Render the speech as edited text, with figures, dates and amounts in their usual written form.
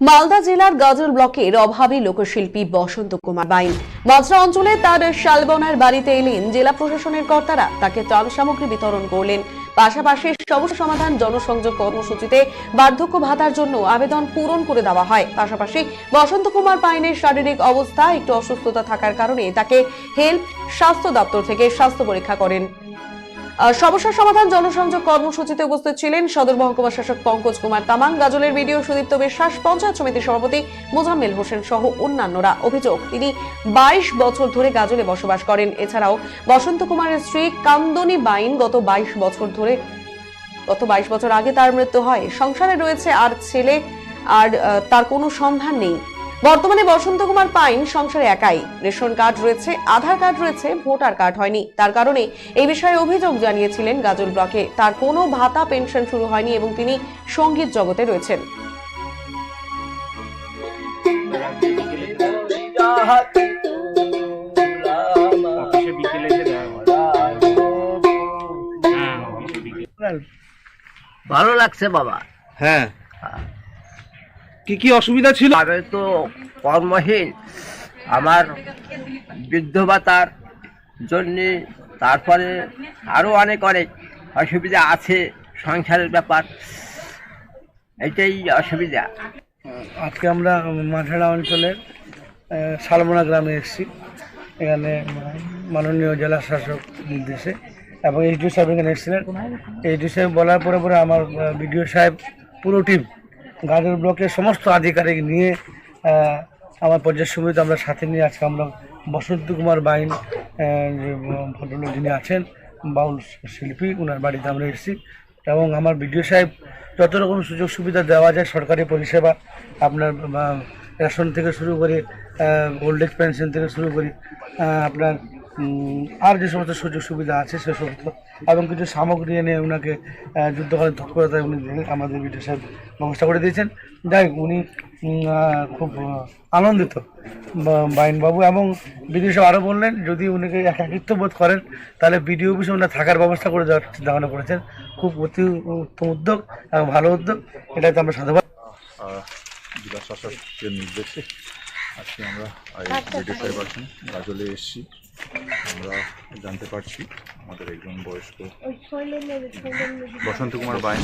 মালদা জেলার গাজল ব্লকের অভাবী লোকশিল্পী বসন্ত কুমার বাইন মাজরা অঞ্চলে তার শালবনার বাড়িতে এলেন জেলা প্রশাসনের কর্তারা। তাকে ত্রাণ সামগ্রী বিতরণ করলেন। পাশাপাশি সমস্যা সমাধান জনসংযোগ কর্মসূচিতে বার্ধক্য ভাতার জন্য আবেদন পূরণ করে দেওয়া হয়। পাশাপাশি বসন্ত কুমার বাইনের শারীরিক অবস্থা একটু অসুস্থতা থাকার কারণে তাকে হেলথ স্বাস্থ্য দপ্তর থেকে স্বাস্থ্য পরীক্ষা করেন। সমস্যা সমাধান জনসংযোগ কর্মসূচিতে উপস্থিত ছিলেন সদর মহকুমা শাসক পঙ্কজ কুমার তামাং, গাজলের বিডিও সুদীপ্ত বিশ্বাস, পঞ্চায়েত সমিতির সভাপতি মোজাম্মেল হোসেন সহ অন্যান্যরা। অভিযোগ, তিনি 22 বছর ধরে গাজলে বসবাস করেন। এছাড়াও বসন্ত কুমারের স্ত্রী কান্দনী বাইন গত 22 বছর আগে তার মৃত্যু হয়। সংসারে রয়েছে আর ছেলে, আর তার কোনো সন্ধান নেই। বর্তমানে বসন্ত কুমার পাইন সংসারে একাই। রেশন কার্ড রয়েছে, আধার কার্ড রয়েছে, ভোটার কার্ড হয়নি। তার কারণে এই বিষয়ে অভিযোগ জানিয়েছিলেন গাজল ব্লকে। তার কোনো ভাতা পেনশন শুরু হয়নি এবং তিনি সঙ্গীত জগতে রয়েছেন। ভালো লাগছে বাবা। হ্যাঁ, কি কি অসুবিধা ছিল? আগে তো কর্মহীন, আমার বৃদ্ধ ভাতার জন্যে, তারপরে আরও অনেক অসুবিধা আছে, সংসারের ব্যাপার, এটাই অসুবিধা। আজকে আমরা মাঝাড়া অঞ্চলের শালবনা গ্রামে এসেছি। এখানে মাননীয় জেলা শাসক নির্দেশে এবং এইচডিও সাহেব এখানে এসেছিলেন। এইচডিও সাহেব বলার পরে আমার বিডিও সাহেব পুরো টিম গাজল ব্লকের সমস্ত আধিকারিক নিয়ে আমার পর্যায় সমিতি আমরা সাথে নিয়ে আজকে আমরা বসন্ত কুমার বাইন যে ভদ্রলোক যিনি আছেন, বাউল শিল্পী, ওনার বাড়িতে আমরা এসেছি। এবং আমার বিডিও সাহেব যত রকম সুযোগ সুবিধা দেওয়া যায়, সরকারি পরিষেবা, আপনার রেশন থেকে শুরু করে ওল্ড এজ পেনশন থেকে শুরু করে আপনার আর যে সমস্ত সুযোগ সুবিধা আছে সে সমস্ত, এবং কিছু সামগ্রী এনে ওনাকে যুদ্ধকালীন তৎপরতায় উনি আমাদের বিডিও সাহেব ব্যবস্থা করে দিয়েছেন। যাই হোক, উনি খুব আনন্দিত বাইনবাবু। এবং বিডিও সাহেব আরও বললেন, যদি উনিকে একাকিত্ব বোধ করেন তাহলে বিডিও অফিসে ওনার থাকার ব্যবস্থা করে দেওয়ার চিন্তাভাবনা করেছেন। খুব অতি উত্তম উদ্যোগ এবং ভালো উদ্যোগ, এটাতে আমরা সাধুবাদ। জেলা শাসকের নির্দেশে আজকে আমরা বিডিও সাহেব আছেন গাজলে এসেছি। আমরা জানতে পারছি আমাদের একজন বয়স্ক বসন্ত কুমার বাইন